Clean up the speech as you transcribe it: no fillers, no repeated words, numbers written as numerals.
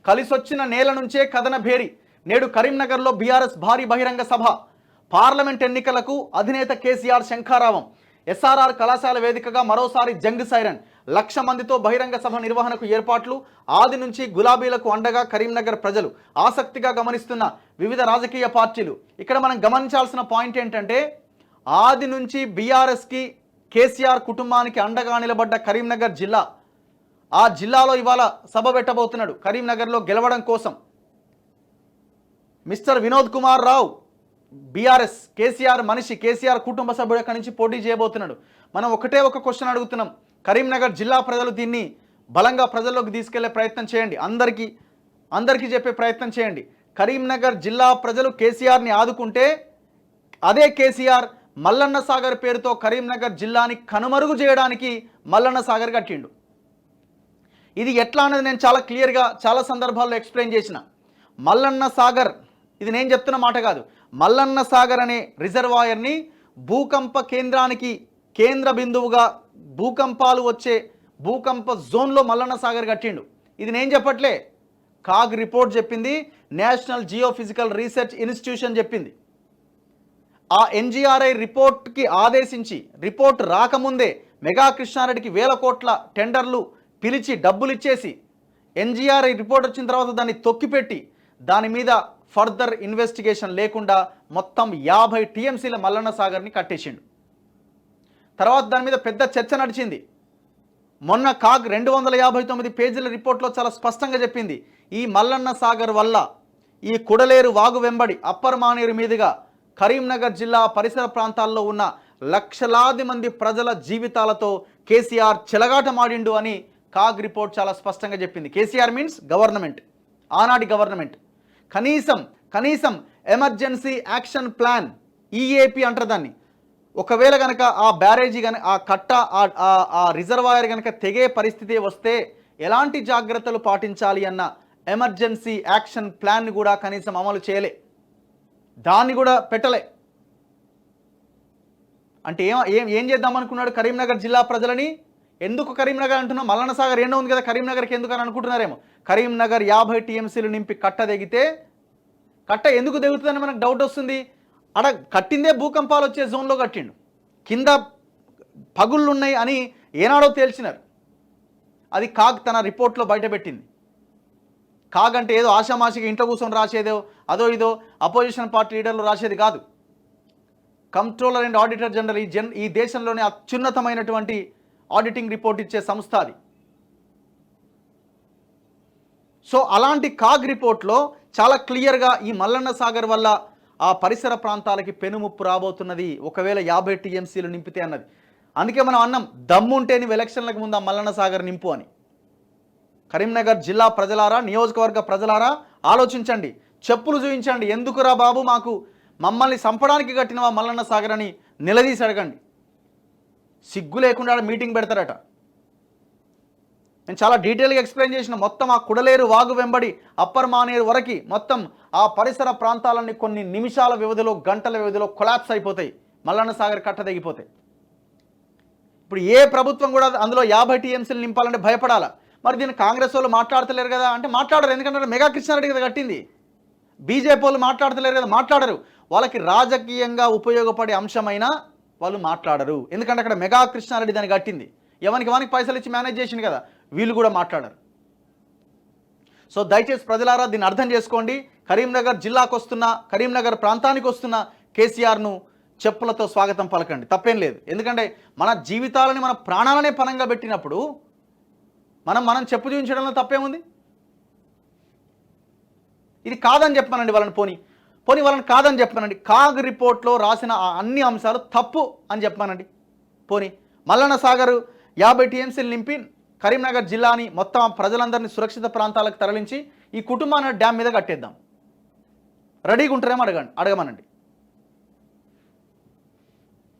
కలిసొచ్చిన నేల నుంచే కథన భేరి. నేడు కరీంనగర్లో బీఆర్ఎస్ భారీ బహిరంగ సభ. పార్లమెంట్ ఎన్నికలకు అధినేత కేసీఆర్ శంఖారావం. ఎస్ఆర్ఆర్ కళాశాల వేదికగా మరోసారి జంగ్ సైరన్. 1,00,000 మందితో బహిరంగ సభ నిర్వహణకు ఏర్పాట్లు. ఆది నుంచి గులాబీలకు అండగా కరీంనగర్ ప్రజలు. ఆసక్తిగా గమనిస్తున్న వివిధ రాజకీయ పార్టీలు. ఇక్కడ మనం గమనించాల్సిన పాయింట్ ఏంటంటే, ఆది నుంచి బీఆర్ఎస్కి కేసీఆర్ కుటుంబానికి అండగా నిలబడ్డ కరీంనగర్ జిల్లా. ఆ జిల్లాలో ఇవాళ సభ పెట్టబోతున్నాడు కరీంనగర్లో గెలవడం కోసం. మిస్టర్ వినోద్ కుమార్ రావు బీఆర్ఎస్ కేసీఆర్ మనిషి, కేసీఆర్ కుటుంబ సభ్యుడు అక్కడి నుంచి పోటీ చేయబోతున్నాడు. మనం ఒకటే ఒక క్వశ్చన్ అడుగుతున్నాం. కరీంనగర్ జిల్లా ప్రజలు దీన్ని బలంగా ప్రజల్లోకి తీసుకెళ్లే ప్రయత్నం చేయండి. అందరికీ చెప్పే ప్రయత్నం చేయండి. కరీంనగర్ జిల్లా ప్రజలు కేసీఆర్ని ఆదుకుంటే అదే కేసీఆర్ మల్లన్న సాగర్ పేరుతో కరీంనగర్ జిల్లాని కనుమరుగు చేయడానికి మల్లన్న సాగర్ కట్టిండు. ఇది ఎట్లా అనేది నేను చాలా క్లియర్గా చాలా సందర్భాల్లో ఎక్స్ప్లెయిన్ చేసిన. మల్లన్న సాగర్, ఇది నేను చెప్తున్న మాట కాదు, మల్లన్న సాగర్ అనే రిజర్వాయర్ని భూకంప కేంద్రానికి కేంద్ర బిందువుగా భూకంపాలు వచ్చే భూకంప జోన్లో మల్లన్న సాగర్ కట్టిండు. ఇది నేను చెప్పట్లే, కాగ్ రిపోర్ట్ చెప్పింది, నేషనల్ జియోఫిజికల్ రీసెర్చ్ ఇన్స్టిట్యూషన్ చెప్పింది. ఆ ఎన్జిఆర్ఐ రిపోర్ట్కి ఆదేశించి రిపోర్ట్ రాకముందే మెగా కృష్ణారెడ్డికి 1,000 కోట్ల టెండర్లు పిలిచి డబ్బులు ఇచ్చేసి ఎన్జిఆర్ఐ రిపోర్ట్ వచ్చిన తర్వాత దాన్ని తొక్కిపెట్టి దాని మీద ఫర్దర్ ఇన్వెస్టిగేషన్ లేకుండా మొత్తం 50 టీఎంసీల మల్లన్న సాగర్ని కట్టేసిండు. తర్వాత దాని మీద పెద్ద చర్చ నడిచింది. మొన్న కాగ్ 259 పేజీల రిపోర్ట్లో చాలా స్పష్టంగా చెప్పింది, ఈ మల్లన్న సాగర్ వల్ల ఈ కుడలేరు వాగు వెంబడి అప్పర్ మానేరు మీదుగా కరీంనగర్ జిల్లా పరిసర ప్రాంతాల్లో ఉన్న లక్షలాది మంది ప్రజల జీవితాలతో కేసీఆర్ చెలగాటమాడిండు అని కాగ్ రిపోర్ట్ చాలా స్పష్టంగా చెప్పింది. కేసీఆర్ మీన్స్ గవర్నమెంట్, ఆనాటి గవర్నమెంట్. కనీసం ఎమర్జెన్సీ యాక్షన్ ప్లాన్ ఈఏపీ అంటారు దాన్ని. ఒకవేళ కనుక ఆ బ్యారేజీ కనుక ఆ కట్ట ఆ రిజర్వాయర్ కనుక తెగే పరిస్థితి వస్తే ఎలాంటి జాగ్రత్తలు పాటించాలి అన్న ఎమర్జెన్సీ యాక్షన్ ప్లాన్ని కూడా కనీసం అమలు చేయలే, దాన్ని కూడా పెట్టలే. అంటే ఏం చేద్దాం అనుకున్నాడు కరీంనగర్ జిల్లా ప్రజలని? ఎందుకు కరీంనగర్ అంటున్నాం? మల్లన్న సాగర్ ఎండ ఉంది కదా, కరీంనగర్కి ఎందుకు అని అనుకుంటున్నారేమో. కరీంనగర్ 50 టీఎంసీలు నింపి కట్ట దిగితే కట్ట ఎందుకు దిగుతుందని మనకు డౌట్ వస్తుంది. అక్కడ కట్టిందే భూకంపాలు వచ్చే జోన్లో కట్టిండు, కింద పగుళ్ళు ఉన్నాయి అని ఏనాడో తేల్చినారు. అది కాగ్ తన రిపోర్ట్లో బయటపెట్టింది. కాగ్ అంటే ఏదో ఆషామాషిగా ఇంట్లో కూర్చొని రాసేదో అదో ఇదో అపోజిషన్ పార్టీ లీడర్లు రాసేది కాదు. కంట్రోలర్ అండ్ ఆడిటర్ జనరల్ ఈ దేశంలోనే అత్యున్నతమైనటువంటి ఆడిటింగ్ రిపోర్ట్ ఇచ్చే సంస్థ అది. సో అలాంటి కాగ్ రిపోర్ట్లో చాలా క్లియర్గా ఈ మల్లన్న సాగర్ వల్ల ఆ పరిసర ప్రాంతాలకి పెనుముప్పు రాబోతున్నది ఒకవేళ 50 టీఎంసీలు నింపితే అన్నది. అందుకే మనం అన్నాం, దమ్ముంటే నీవు ఎలక్షన్లకు ముందు ఆ మల్లన్న సాగర్ నింపు అని. కరీంనగర్ జిల్లా ప్రజలారా, నియోజకవర్గ ప్రజలారా ఆలోచించండి, చెప్పులు చూపించండి. ఎందుకురా బాబు మమ్మల్ని చంపడానికి కట్టినవా మల్లన్న సాగర్ అని నిలదీసి అడగండి. సిగ్గు లేకుండా మీటింగ్ పెడతారట. నేను చాలా డీటెయిల్గా ఎక్స్ప్లెయిన్ చేసిన. మొత్తం ఆ కుడలేరు వాగు వెంబడి అప్పర్ మానేరు వరకు మొత్తం ఆ పరిసర ప్రాంతాలన్నీ కొన్ని నిమిషాల వ్యవధిలో గంటల వ్యవధిలో కొలాప్స్ అయిపోతాయి, మల్లన్న సాగర్ కట్ట తెగిపోతాయి. ఇప్పుడు ఏ ప్రభుత్వం కూడా అందులో 50 టీఎంసీలు నింపాలంటే భయపడాలా? మరి దీన్ని కాంగ్రెస్ వాళ్ళు మాట్లాడతలేరు కదా అంటే మాట్లాడరు. ఎందుకంటే మెగా కృష్ణారెడ్డి కదా కట్టింది. బీజేపీ వాళ్ళు మాట్లాడతలేరు కదా, మాట్లాడరు. వాళ్ళకి రాజకీయంగా ఉపయోగపడే అంశమైనా వాళ్ళు మాట్లాడరు. ఎందుకంటే అక్కడ మెగా కృష్ణారెడ్డి దాన్ని కట్టింది, ఎవరికి పైసలు ఇచ్చి మేనేజ్ చేసింది కదా, వీళ్ళు కూడా మాట్లాడరు. సో దయచేసి ప్రజలారా దీన్ని అర్థం చేసుకోండి. కరీంనగర్ జిల్లాకు వస్తున్న, కరీంనగర్ ప్రాంతానికి వస్తున్న కేసీఆర్ను చెప్పులతో స్వాగతం పలకండి, తప్పేం లేదు. ఎందుకంటే మన జీవితాలని మన ప్రాణాలనే పనంగా పెట్టినప్పుడు మనం చెప్పు చూపించడంలో తప్పేముంది? ఇది కాదని చెప్పానండి వాళ్ళని, పోనీ వాళ్ళని కాదని చెప్పానండి. కాగ్ రిపోర్ట్లో రాసిన అన్ని అంశాలు తప్పు అని చెప్పానండి. పోనీ మల్లన్న సాగర్ 50 టీఎంసీలు నింపి కరీంనగర్ జిల్లాని మొత్తం ప్రజలందరినీ సురక్షిత ప్రాంతాలకు తరలించి ఈ కుటుంబాన్ని డ్యామ్ మీద కట్టేద్దాం. రెడీగా ఉంటారేమో అడగమనండి.